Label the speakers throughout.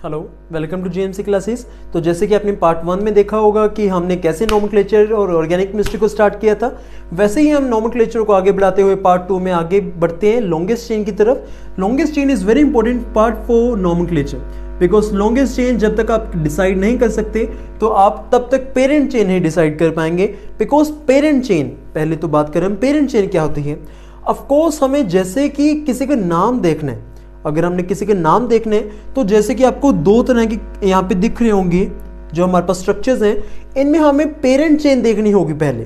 Speaker 1: Hello, welcome to GMC classes. तो जैसे कि आपने पार्ट 1 में देखा होगा कि हमने कैसे नोमेनक्लेचर और ऑर्गेनिक केमिस्ट्री को स्टार्ट किया था, वैसे ही हम नोमेनक्लेचर को आगे बढ़ाते हुए पार्ट 2 में आगे बढ़ते हैं लॉन्गेस्ट चेन की तरफ। Longest chain is very important part for nomenclature, because longest chain जब तक आप डिसाइड नहीं कर सकते तो आप तब तक पेरेंट चेन नहीं डिसाइड कर पाएंगे। बिकॉज पेरेंट चेन, पहले तो बात करें हम पेरेंट चेन क्या होती है। ऑफकोर्स हमें जैसे कि किसी का नाम देखना है, अगर हमने किसी के नाम देखने तो जैसे कि आपको दो तरह की यहाँ पे दिख रहे होंगे जो हमारे पास स्ट्रक्चर्स हैं, इनमें हमें पेरेंट चेन देखनी होगी। पहले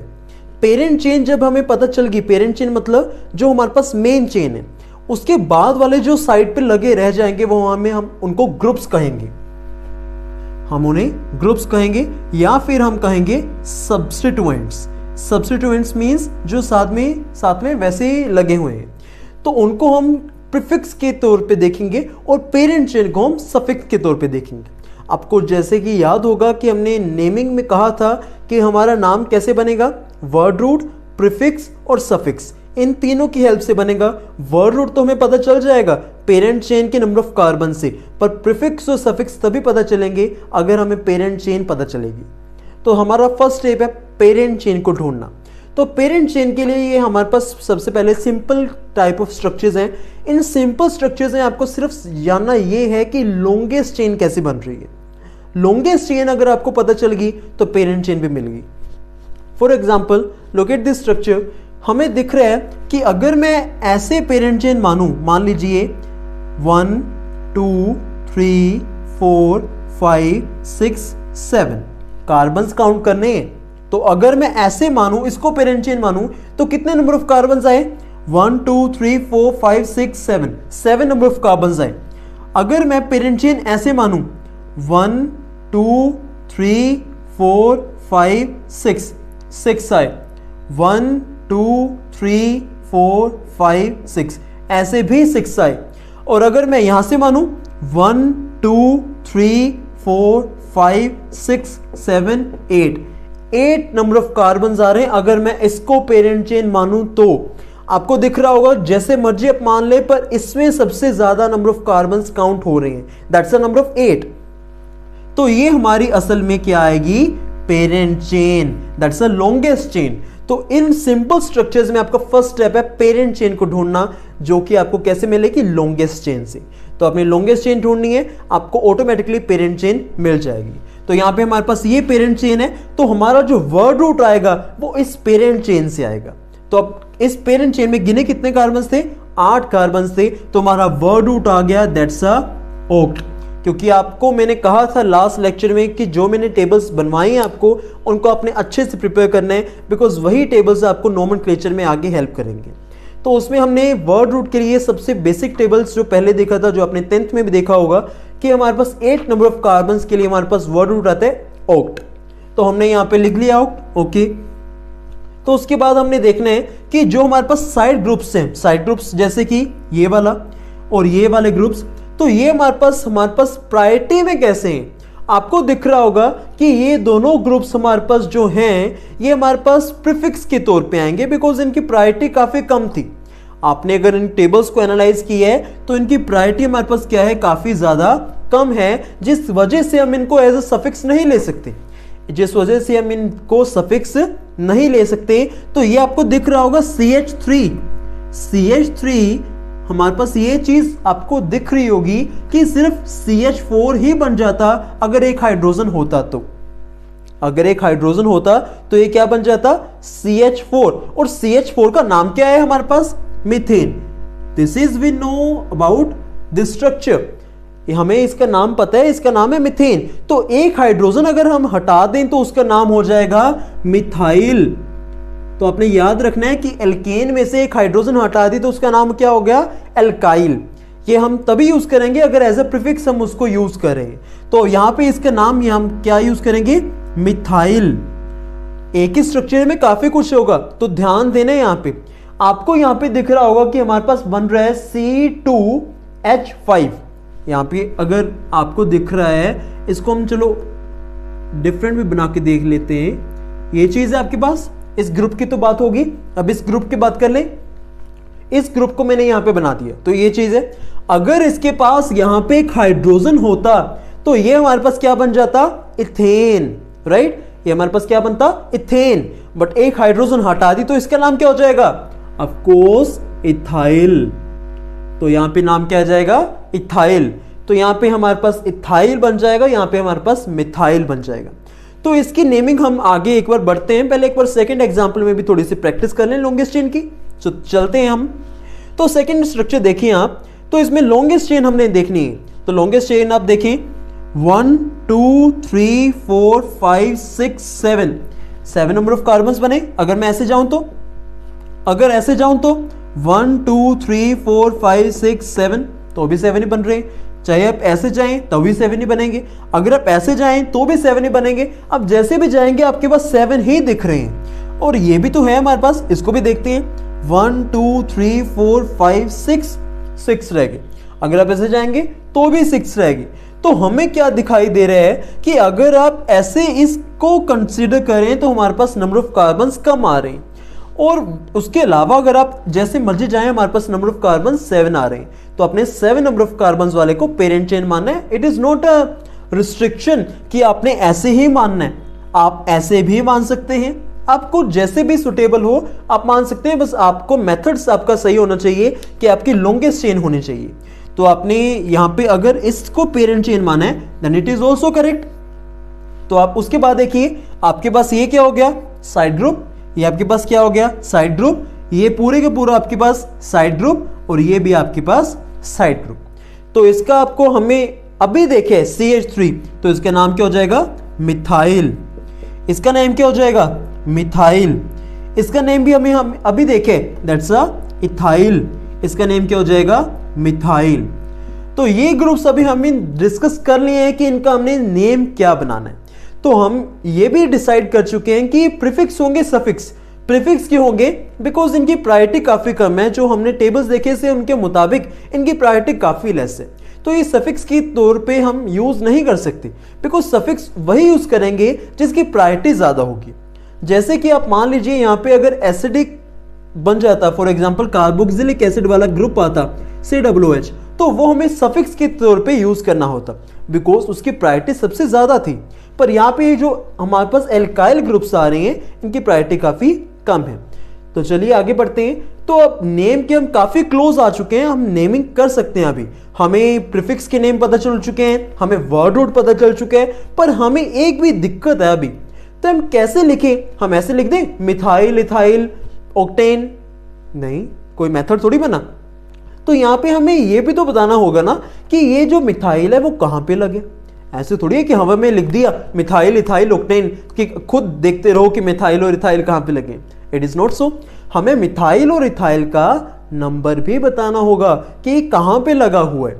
Speaker 1: पेरेंट चेन जब हमें पता चल गई, पेरेंट चेन मतलब जो हमारे पास मेन चेन है, उसके बाद वाले जो साइड पे लगे रह जाएंगे वो हमें हम उनको ग्रुप्स कहेंगे, हम उन्हें ग्रुप्स कहेंगे या फिर हम कहेंगे सब्स्टिट्यूएंट्स। सब्स्टिट्यूएंट्स मीन्स जो साथ में वैसे ही लगे हुए हैं, तो उनको हम प्रीफिक्स के तौर पे देखेंगे और पेरेंट चेन को हम सफिक्स के तौर पे देखेंगे। आपको जैसे कि याद होगा कि हमने नेमिंग में कहा था कि हमारा नाम कैसे बनेगा, वर्ड रूट, प्रीफिक्स और सफिक्स, इन तीनों की हेल्प से बनेगा। वर्ड रूट तो हमें पता चल जाएगा पेरेंट चेन के नंबर ऑफ कार्बन से, पर प्रीफिक्स और सफिक्स तभी पता चलेंगे अगर हमें पेरेंट चेन पता चलेगी। तो हमारा फर्स्ट स्टेप है पेरेंट चेन को ढूंढना। तो पेरेंट चेन के लिए ये हमारे पास सबसे पहले सिंपल टाइप ऑफ स्ट्रक्चर्स हैं। इन सिंपल स्ट्रक्चर्स में आपको सिर्फ जानना ये है कि लॉन्गेस्ट चेन कैसे बन रही है। लॉन्गेस्ट चेन अगर आपको पता चल गई तो पेरेंट चेन भी मिल गई। For example look at this structure, हमें दिख रहा है कि अगर मैं ऐसे पेरेंट चेन मानूं, मान लीजिए 1 2 3 4 5 6 7 कार्बन्स काउंट करने हैं, तो अगर मैं ऐसे मानूं, इसको पेरेंट चेन मानूं, तो कितने नंबर ऑफ कार्बन्स आए, 1 2 3 4 5 6 7 नंबर ऑफ कार्बन्स आए। अगर मैं पेरेंट चेन ऐसे मानूं 1 2 3 4 5 6 आए, 1 2 3 4 5 6, ऐसे भी 6 आए। और अगर मैं यहां से मानूं 1 2 3 4 5 6 7 8 नंबर ऑफ कार्बन आ रहे हैं। अगर मैं इसको पेरेंट चेन मानूं तो आपको दिख रहा होगा, जैसे मर्जी आप मान ले, पर इसमें सबसे ज्यादा नंबर ऑफ कार्बन काउंट हो रहे हैं, दैट्स अ नंबर ऑफ 8। तो ये हमारी असल में क्या आएगी, parent chain, that's a longest chain. तो इन सिंपल स्ट्रक्चर्स में आपका फर्स्ट स्टेप है पेरेंट चेन को ढूंढना, जो कि आपको कैसे मिलेगी, लॉन्गेस्ट चेन से। तो अपनी लॉन्गेस्ट चेन ढूंढनी है, आपको ऑटोमेटिकली पेरेंट चेन मिल जाएगी। तो यहां पे हमारे पास ये पेरेंट चेन है, तो हमारा जो वर्ड रूट आएगा वो इस पेरेंट चेन से आएगा। तो अब इस पेरेंट चेन में गिने कितने कार्बन थे, 8 कार्बन थे, तो हमारा वर्ड रूट आ गया, दैट्स अ ऑक्ट। क्योंकि आपको मैंने कहा था लास्ट लेक्चर में कि जो मैंने टेबल्स बनवाई हैं आपको उनको आपने अच्छे से प्रिपेयर करना है, बिकॉज वही टेबल्स आपको नोमेनक्लेचर में आगे हेल्प करेंगे। तो उसमें हमने वर्ड रूट के लिए सबसे बेसिक टेबल्स जो पहले देखा था, जो आपने 10th में भी देखा होगा, कि हमारे पास 8 नंबर ऑफ कार्बन्स के लिए हमारे पास वर्ड रूट आता है ऑक्ट। तो हमने यहाँ पे लिख लिया ऑक्ट, ओके। तो उसके बाद हमने देखना है कि जो हमारे पास साइड ग्रुप्स हैं, साइड ग्रुप्स जैसे कि ये वाला और ये वाले ग्रुप्स, तो ये हमारे पास प्रायोरिटी में कैसे हैं। आपको दिख रहा होगा कि ये दोनों ग्रुप्स हमारे पास जो हैं ये हमारे पास प्रीफिक्स के तौर पे आएंगे, बिकॉज इनकी प्रायोरिटी काफी कम थी। आपने अगर इन टेबल्स को एनालाइज किया है तो इनकी प्रायोरिटी हमारे पास क्या है, काफी ज्यादा कम है, जिस वजह से हम इनको एज अ सफिक्स नहीं ले सकते, तो ये आपको दिख रहा होगा CH3 हमारे पास ये चीज आपको दिख रही होगी कि सिर्फ CH4 ही बन जाता अगर एक हाइड्रोजन होता। तो अगर एक हाइड्रोजन होता तो ये क्या बन जाता, CH4। और CH4 का नाम क्या है हमारे पास, methane. This is we know about this structure, हमें इसका नाम पता है, इसका नाम है मीथेन। तो एक हाइड्रोजन अगर हम हटा दें तो उसका नाम हो जाएगा मिथाइल। तो आपने याद रखना है कि एल्केन में से एक हाइड्रोजन हटा दी तो उसका नाम क्या हो गया, एल्काइल। ये हम तभी यूज करेंगे अगर एज अ प्रीफिक्स हम उसको यूज करें। तो यहां पे इसका नाम हम क्या यूज करेंगे, मिथाइल। एक ही स्ट्रक्चर में काफी कुछ होगा, तो ध्यान देना यहां पे। आपको यहां पे दिख रहा होगा कि हमारे पास बन रहा है C2H5। यहां पे अगर आपको दिख रहा है, इसको हम चलो डिफरेंट भी बना के देख लेते हैं। ये चीज है आपके पास, इस ग्रुप की तो बात होगी, अब इस ग्रुप की बात कर ले। इस ग्रुप को मैंने यहां पे बना दिया, तो ये चीज है। अगर इसके पास यहां पे एक हाइड्रोजन होता तो ये हमारे पास क्या बन जाता, इथेन, राइट। ये हमारे पास क्या बनता, इथेन। बट एक हाइड्रोजन हटा दी तो इसका नाम क्या हो जाएगा, ऑफ कोर्स इथाइल। तो यहां पे नाम क्या आ जाएगा, इथाइल। तो यहां पे हमारे पास इथाइल बन जाएगा, यहां पे हमारे पास मिथाइल बन जाएगा। तो इसकी नेमिंग हम आगे एक बार बढ़ते हैं, पहले एक बार सेकंड एग्जांपल में भी थोड़ी सी प्रैक्टिस कर लें लॉन्गेस्ट चेन की। तो चलते हैं हम। तो सेकंड स्ट्रक्चर देखिए आप, तो इसमें लॉन्गेस्ट चेन हमने देखनी है। तो लॉन्गेस्ट चेन आप देखिए 1 2 3 4 5 6 7 नंबर ऑफ कार्बन्स बने। अगर मैं ऐसे जाऊं तो, अगर ऐसे जाऊं तो 1 2 3 4 5 6 7 तो भी 7 ही बन रहे हैं। चाहे आप ऐसे जाएं तो भी 7 ही बनेंगे, अगर आप ऐसे जाएं तो भी 7 ही बनेंगे। अब जैसे भी जाएंगे आपके पास 7 ही दिख रहे हैं। और ये भी तो है हमारे पास, इसको भी देखते हैं 1 2 3 4 5 6 रह गए। अगर आप ऐसे जाएंगे तो भी 6 रहेगी। तो हमें क्या दिखाई दे रहा है कि अगर आप ऐसे इसको कंसीडर करें तो हमारे पास नंबर ऑफ कार्बन्स कम आ रहे हैं। और उसके अलावा अगर आप जैसे मर्जी जाएं, हमारे पास नंबर ऑफ कार्बन 7 आ रहे हैं। तो अपने 7 नंबर ऑफ कार्बन वाले को पेरेंट चेन मानना है। It is not a restriction कि आपने ऐसे ही मानना है, आप ऐसे भी मान सकते हैं, आपको जैसे भी सुटेबल हो आप मान सकते हैं। बस आपको मेथड्स आपका सही होना चाहिए कि आपकी लॉन्गेस्ट चेन होनी चाहिए। तो आपने यहां पे अगर इसको पेरेंट चेन माना है then it is also correct. तो आप उसके बाद देखिए आपके पास ये क्या हो गया, साइड ग्रुप। ये आपके पास क्या हो गया, साइड ग्रुप। ये पूरे के पूरा आपके पास साइड ग्रुप और ये भी आपके पास साइड ग्रुप। तो इसका आपको हमें अभी देखे CH3, तो इसका नाम क्या हो जाएगा, मिथाइल। इसका नेम क्या हो जाएगा, मिथाइल। इसका नेम भी हमें हम अभी देखे, दैट्स अ इथाइल। इसका नेम क्या हो जाएगा, मिथाइल। तो ये ग्रुप्स अभी हमें डिस्कस कर लिए हैं कि इनका हमने नेम क्या बनाना है। तो हम ये भी डिसाइड कर चुके हैं कि प्रीफिक्स होंगे सफिक्स। प्रीफिक्स क्यों होंगे, बिकॉज इनकी प्रायोरिटी काफी कम है। जो हमने टेबल्स देखे से उनके मुताबिक इनकी प्रायोरिटी काफी लेस है। तो ये सफिक्स के तौर पे हम यूज नहीं कर सकते, बिकॉज सफिक्स वही यूज करेंगे जिसकी प्रायोरिटी ज्यादा होगी। जैसे कि आप मान लीजिए यहाँ पे अगर एसिडिक बन जाता, फॉर एग्जाम्पल कार्बोक्सिलिक एसिड वाला ग्रुप आता COOH, तो वो हमें सफिक्स के तौर पे यूज करना होता, बिकॉज उसकी प्रायोरिटी सबसे ज्यादा थी। पर यहाँ पे जो हमारे पास एल्काइल ग्रुप्स आ रहे हैं इनकी प्रायोरिटी काफी कम है। तो चलिए आगे बढ़ते हैं। तो अब नेम के हम काफी क्लोज आ चुके हैं, हम नेमिंग कर सकते हैं। अभी हमें प्रीफिक्स के नेम पता चल चुके हैं, हमें वर्ड रूट पता चल चुके हैं, पर हमें एक भी दिक्कत है अभी। तो हम कैसे लिखें, हम ऐसे लिख दें मिथाइल, इथाइल, ऑक्टेन? नहीं, कोई मेथड थोड़ी बना। तो यहाँ पे हमें ये भी तो बताना होगा ना कि ये जो मिथाइल है वो कहाँ पे लगे। ऐसे थोड़ी है कि हवा में लिख दिया मिथाइल, इथाइल, ऑक्टेन कि खुद देखते रहो कि मिथाइल और इथाइल कहाँ पे लगे। It is not so. हमें मिथाइल और इथाइल का नंबर भी बताना होगा कि कहाँ पे लगा हुआ है।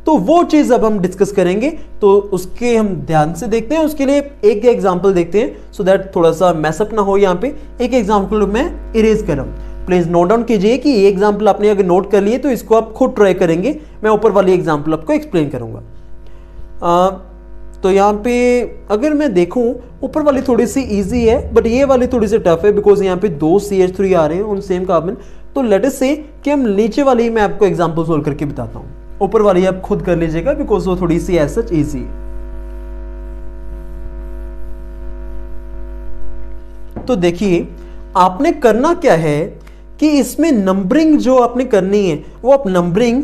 Speaker 1: तो वो चीज अब हम डिस्कस करेंगे, तो उसके हम ध्यान से देखते हैं। उसके लिए एक एग्जाम्पल देखते हैं सो दैट थोड़ा सा मैसअप ना हो। यहाँ पे एक एग्जाम्पल मैं इरेज कर रहा हूँ, प्लीज नोट डाउन कीजिए कि ये एग्जाम्पल आपने अगर नोट कर लिए तो इसको आप खुद ट्राई करेंगे। मैं ऊपर वाली एग्जाम्पल आपको एक्सप्लेन करूंगा। तो यहाँ पे अगर मैं देखूं ऊपर वाली थोड़ी सी इजी है, बट ये वाली थोड़ी सी टफ है, बिकॉज यहाँ पे 2 CH3 आ रहे हैं उन सेम कार्बन। तो लेट अस से कि हम नीचे वाली मैं आपको एग्जाम्पल सोल्व करके बताता हूँ, ऊपर वाली आप खुद कर लीजिएगा बिकॉज वो थोड़ी सी एज सच इजी है। तो देखिए आपने करना क्या है कि इसमें नंबरिंग जो आपने करनी है वो आप नंबरिंग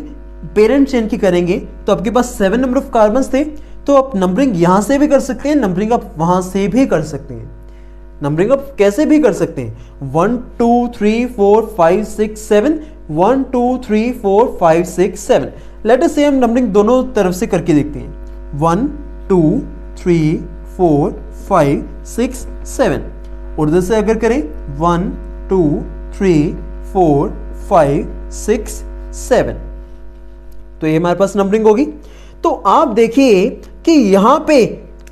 Speaker 1: पेरेंट चेन की करेंगे। तो आपके पास 7 नंबर ऑफ कार्बन थे, तो आप नंबरिंग यहां से भी कर सकते हैं, नंबरिंग आप वहां से भी कर सकते हैं। नंबरिंग आप कैसे भी कर सकते हैं, 1 2 3 4 5 6 7, 1 2 3 4 5 6 7। लेट अस से हम नंबरिंग दोनों तरफ से करके देखते हैं, 1 2 3 4 5 6 7। उधर से अगर करें 1 2 3 4 5 6 7, तो ये हमारे पास नंबरिंग होगी। तो आप देखिए कि यहां पे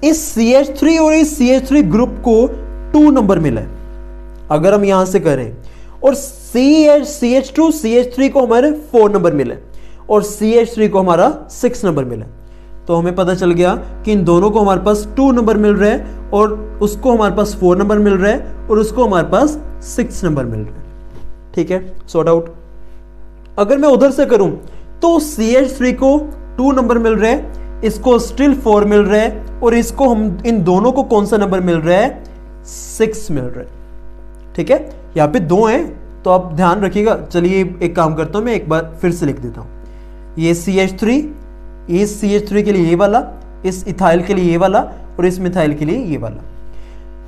Speaker 1: इस CH3 और इस CH3 ग्रुप को 2 नंबर मिला है अगर हम यहां से करें, और CH2 CH3 को हमारे 4 नंबर मिले और CH3 को हमारा 6 नंबर मिला। तो हमें पता चल गया कि इन दोनों को हमारे पास 2 नंबर मिल रहा है और उसको हमारे पास 4 नंबर मिल रहा है और उसको हमारे पास 6 नंबर मिल रहा है। ठीक है, सॉर्ट आउट। अगर मैं उधर से करूं तो CH3 को 2 नंबर मिल रहे हैं, इसको स्टिल 4 मिल रहा है, और इसको हम इन दोनों को कौन सा नंबर मिल रहा है, 6 मिल रहा है। ठीक है, यहाँ पे 2 हैं तो आप ध्यान रखिएगा। चलिए एक काम करता हूं, मैं एक बार फिर से लिख देता हूं। ये CH3, इस CH3 के लिए ये वाला, इस इथाइल के लिए ये वाला, और इस मिथाइल के लिए ये वाला।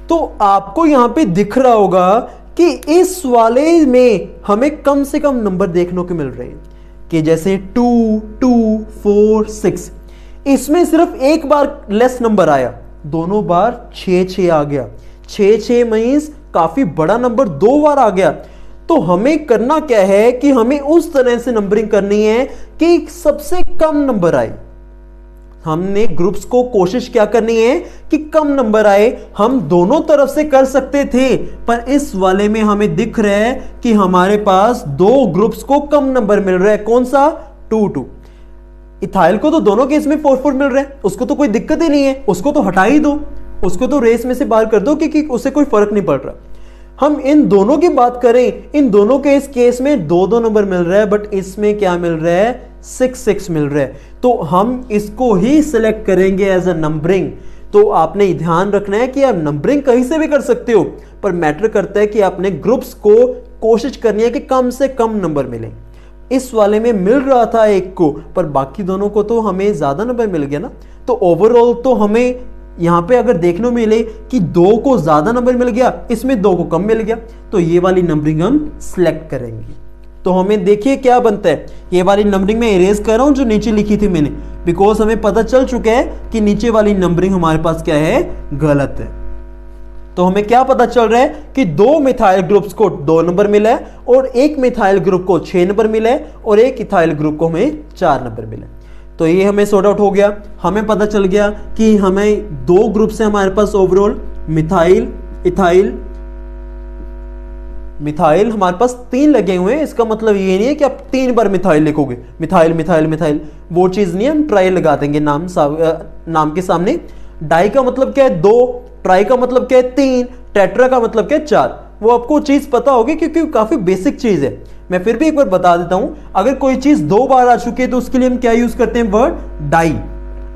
Speaker 1: तो आपको यहां पे दिख रहा होगा कि इस वाले में हमें कम से कम नंबर देखने को मिल रहे हैं, कि जैसे 2, 2, 4, 6। इसमें सिर्फ एक बार लेस नंबर आया, दोनों बार 6, 6 आ गया। 6, 6 मींस काफी बड़ा नंबर 2 बार आ गया। तो हमें करना क्या है कि हमें उस तरह से नंबरिंग करनी है कि सबसे कम नंबर आए। हमने ग्रुप्स को कोशिश क्या करनी है कि कम नंबर आए। हम दोनों तरफ से कर सकते थे, पर इस वाले में हमें दिख रहा है कि हमारे पास 2 ग्रुप्स को कम नंबर मिल रहा है। कौन सा, 2, 2। इथाइल को तो दोनों केस में 4, 4 मिल रहा है, उसको तो कोई दिक्कत ही नहीं है, उसको तो हटा ही दो, उसको तो रेस में से बाहर कर दो, क्योंकि उससे कोई फर्क नहीं पड़ रहा। हम इन दोनों की बात करें, इन दोनों के इस केस में 2-2 नंबर मिल रहा है, बट इसमें क्या मिल रहा है, 6-6 मिल रहा है। तो हम इसको ही सिलेक्ट करेंगे एज अ नंबरिंग। तो आपने ध्यान रखना है कि आप नंबरिंग कहीं से भी कर सकते हो, पर मैटर करता है कि आपने ग्रुप्स को कोशिश करनी है कि कम से कम नंबर मिले। इस वाले में मिल रहा था एक को, पर बाकी दोनों को तो हमें ज्यादा नंबर मिल गया ना। तो ओवरऑल तो हमें यहां पे अगर देखने मिले कि 2 को ज्यादा नंबर मिल गया, इसमें 2 को कम मिल गया, तो ये वाली नंबरिंग हम सिलेक्ट करेंगे। तो हमें देखिए क्या बनता है। ये वाली नंबरिंग में इरेज कर रहा हूं जो नीचे लिखी थी मैंने, बिकॉज हमें पता चल चुका है कि नीचे वाली नंबरिंग हमारे पास क्या है, गलत है। तो हमें क्या पता चल रहा है कि 2 मिथाइल ग्रुप्स को 2 नंबर मिला है, और एक मिथाइल ग्रुप को 6 नंबर मिला है, और एक इथाइल ग्रुप को हमें 4 नंबर मिला है। तो ये हमें सॉर्ट आउट हो गया। हमें पता चल गया कि हमें 2 ग्रुप से हमारे पास ओवरऑल मिथाइल, इथाइल, मिथाइल हमारे पास 3 लगे हुए हैं। इसका मतलब ये नहीं है कि आप 3 बार मिथाइल लिखोगे, मिथाइल मिथाइल मिथाइल, वो चीज नहीं है। हम ट्राई लगा देंगे नाम के सामने। डाई का मतलब क्या है, 2, ट्राई का मतलब क्या है, 3, टेट्रा का मतलब क्या है, 4। वो आपको चीज पता होगी क्योंकि काफी बेसिक चीज है। मैं फिर भी एक बार बता देता हूं, अगर कोई चीज 2 बार आ चुकी है तो उसके लिए हम क्या यूज करते हैं, वर्ड डाई।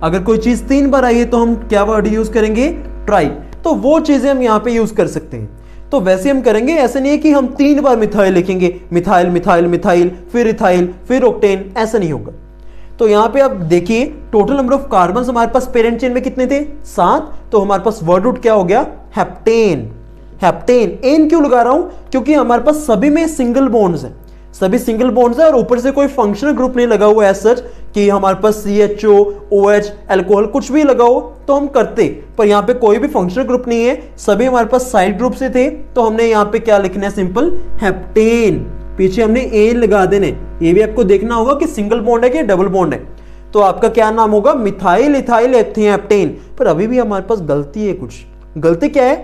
Speaker 1: अगर कोई चीज 3 बार आई है तो हम क्या वर्ड यूज करेंगे, ट्राई। तो वो चीजें हम यहां पे यूज कर सकते हैं। तो वैसे हम करेंगे, ऐसे नहीं है कि हम 3 बार मिथाइल लिखेंगे, मिथाइल मिथाइल मिथाइल, फिर इथाइल, फिर ऑक्टेन, ऐसा नहीं होगा। तो यहां पे आप देखिए टोटल नंबर ऑफ कार्बन हमारे पास पेरेंट चेन में कितने थे, 7। तो हमारे पास वर्ड रूट क्या हो गया, हेप्टेन। हेप्टेन एन क्यों लगा रहा हूं, क्योंकि हमारे पास सभी में सिंगल बॉन्ड्स हैं, सभी सिंगल बॉन्ड्स है, और ऊपर से कोई फंक्शनल ग्रुप नहीं लगा हुआ है सच कि हमारे पास CHO, OH, अल्कोहल कुछ भी लगा हो तो हम करते, पर यहाँ पे कोई भी फंक्शनल ग्रुप नहीं है, सभी हमारे पास साइड ग्रुप से थे। तो हमने यहाँ पे क्या लिखना है, सिंपल हेप्टेन, पीछे हमने एन लगा देने। ये भी आपको देखना होगा कि सिंगल बॉन्ड है कि डबल बॉन्ड है। तो आपका क्या नाम होगा, मिथाइल इथाइल हेप्टेन। पर अभी भी हमारे पास गलती है। कुछ गलती क्या है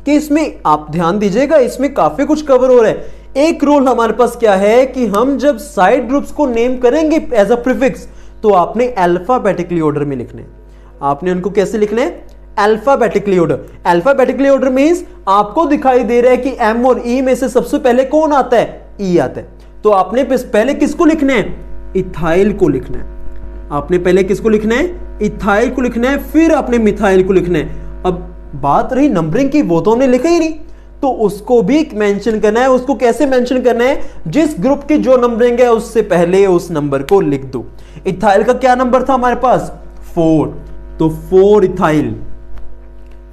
Speaker 1: कि इसमें आप ध्यान दीजिएगा, इसमें काफी कुछ कवर हो रहा है। एक रूल हमारे पास क्या है कि हम जब साइड ग्रुप्स को नेम करेंगे एज अ प्रीफिक्स, तो आपने अल्फाबेटिकली ऑर्डर में लिखने हैं। आपने उनको कैसे लिखने हैं, alphabetically order. Alphabetically order means आपको दिखाई दे रहा है कि M और E में से सबसे पहले कौन आता है, E आता है। तो आपने पहले किसको लिखना है, इथाइल को लिखना है। आपने पहले किसको लिखना है, इथाइल को लिखना है, फिर आपने मिथाइल को लिखना है। अब बात रही नंबरिंग की, वो तो हमने लिखा ही नहीं, तो उसको भी मेंशन करना है। उसको कैसे मेंशन करना है, जिस ग्रुप की जो नंबरिंग है उससे पहले उस नंबर को लिख दो। इथाइल का क्या नंबर था हमारे पास, 4, तो 4 इथाइल,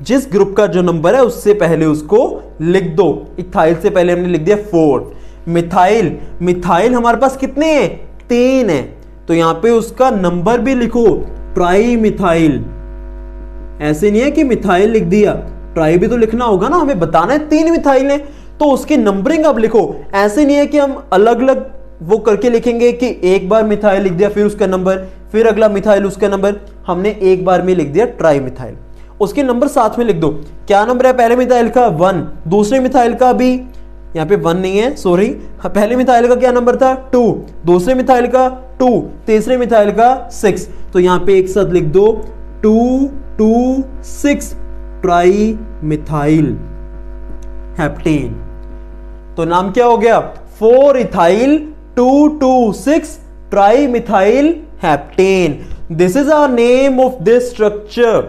Speaker 1: जिस ग्रुप का जो नंबर है उससे पहले उसको लिख दो। इथाइल से पहले हमने लिख दिया 4। मिथाइल, मिथाइल हमारे पास कितने हैं, 3 है, तो यहां पे उसका नंबर भी लिखो, ट्राई मिथाइल। ऐसे नहीं है कि मिथाइल लिख दिया, ट्राई भी तो लिखना होगा ना, हमें बताना है 3 मिथाइल है, तो उसकी नंबरिंग अब लिखो। ऐसे नहीं है कि हम अलग अलग वो करके लिखेंगे कि एक बार मिथाइल लिख दिया फिर उसका नंबर, फिर अगला मिथाइल उसका नंबर। हमने एक बार में लिख दिया ट्राई मिथाइल, उसके नंबर साथ में लिख दो। क्या नंबर है पहले मिथाइल का, 1। दूसरे मिथाइल का भी यहाँ पे 1 नहीं है, सॉरी। पहले मिथाइल का क्या नंबर था, 2। दूसरे मिथाइल का 2, तीसरे मिथाइल का 6। तो यहाँ पे एक साथ लिख दो 2, 2, 6 ट्राई मिथाइल हेप्टेन। तो नाम क्या हो गया, 4 ethyl 2, 2, 6 trimethyl heptane. This is our name of this structure.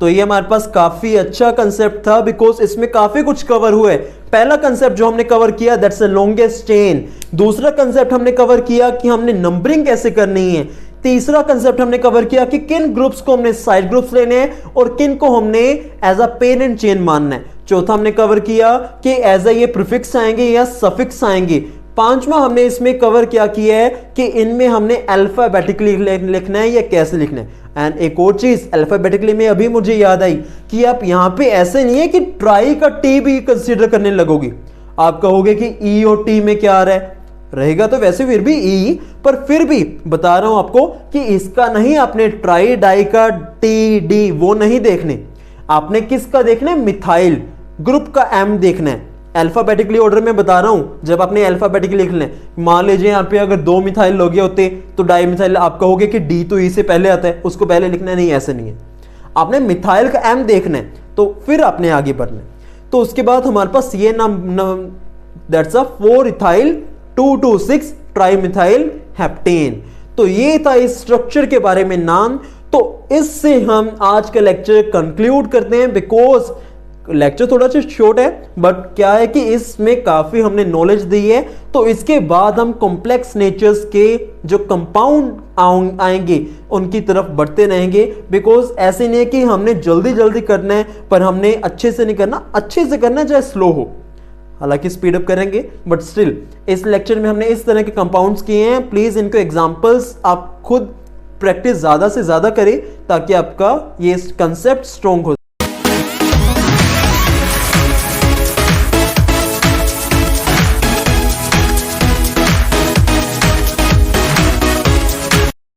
Speaker 1: तो ये हमारे पास काफी अच्छा कंसेप्ट था बिकॉज इसमें काफी कुछ कवर हुआ है। पहला कंसेप्ट जो हमने कवर किया दैट्स द लॉन्गेस्ट चेन। दूसरा कंसेप्ट हमने कवर किया कि हमने नंबरिंग कैसे करनी है। तीसरा कंसेप्ट हमने कवर किया कि किन ग्रुप्स को हमने साइड ग्रुप्स लेने हैं और किन को हमने एज अ पेरेंट चेन मानना है। चौथा हमने कवर किया कि एज अ ये प्रीफिक्स आएंगे या सफिक्स आएंगे। पांचवा हमने इसमें कवर क्या किया है कि इनमें हमने अल्फाबेटिकली लिखना है या कैसे लिखना है। एंड एक और चीज अल्फाबेटिकली में अभी मुझे याद आई कि आप यहां पे ऐसे नहीं है कि ट्राई का टी भी कंसीडर करने लगोगे। आप कहोगे कि ई और टी में क्या आ रहा है, रहेगा तो वैसे फिर भी ई, पर फिर भी बता रहा हूं आपको कि इसका नहीं, आपने ट्राई डाई का टी डी वो नहीं देखने, आपने किसका देखना है, मिथाइल ग्रुप का एम देखना है। अल्फाबेटिकली ऑर्डर में बता रहा हूं, जब आपने अल्फाबेटिकली लिख लें, मान लीजिए यहाँ पे अगर 2 मिथाइल लोगे होते तो डाई मिथाइल, आप कहोगे कि डी तो ई से पहले आता है, उसको पहले लिखना नहीं, ऐसे नहीं है। आपने मिथाइल का एम देखना है तो फिर आपने आगे बढ़ना है। तो उसके बाद हमारे पास ये नाम that's a 4 ethyl 2,2,6 trimethyl heptane. तो ये था इस स्ट्रक्चर के बारे में नाम। तो इससे हम आज का लेक्चर कंक्लूड करते हैं बिकॉज लेक्चर थोड़ा सा शॉर्ट है, बट क्या है कि इसमें काफी हमने नॉलेज दी है। तो इसके बाद हम कॉम्प्लेक्स नेचर्स के जो कंपाउंड आएंगे उनकी तरफ बढ़ते रहेंगे। बिकॉज ऐसे नहीं है कि हमने जल्दी जल्दी करना है, पर हमने अच्छे से नहीं करना, अच्छे से करना चाहे स्लो हो, हालांकि स्पीड अप करेंगे, बट स्टिल इस लेक्चर में हमने इस तरह के कंपाउंड्स किए हैं। प्लीज इनको एग्जांपल्स आप खुद प्रैक्टिस ज्यादा से ज्यादा करें ताकि आपका ये कंसेप्ट स्ट्रॉन्ग हो।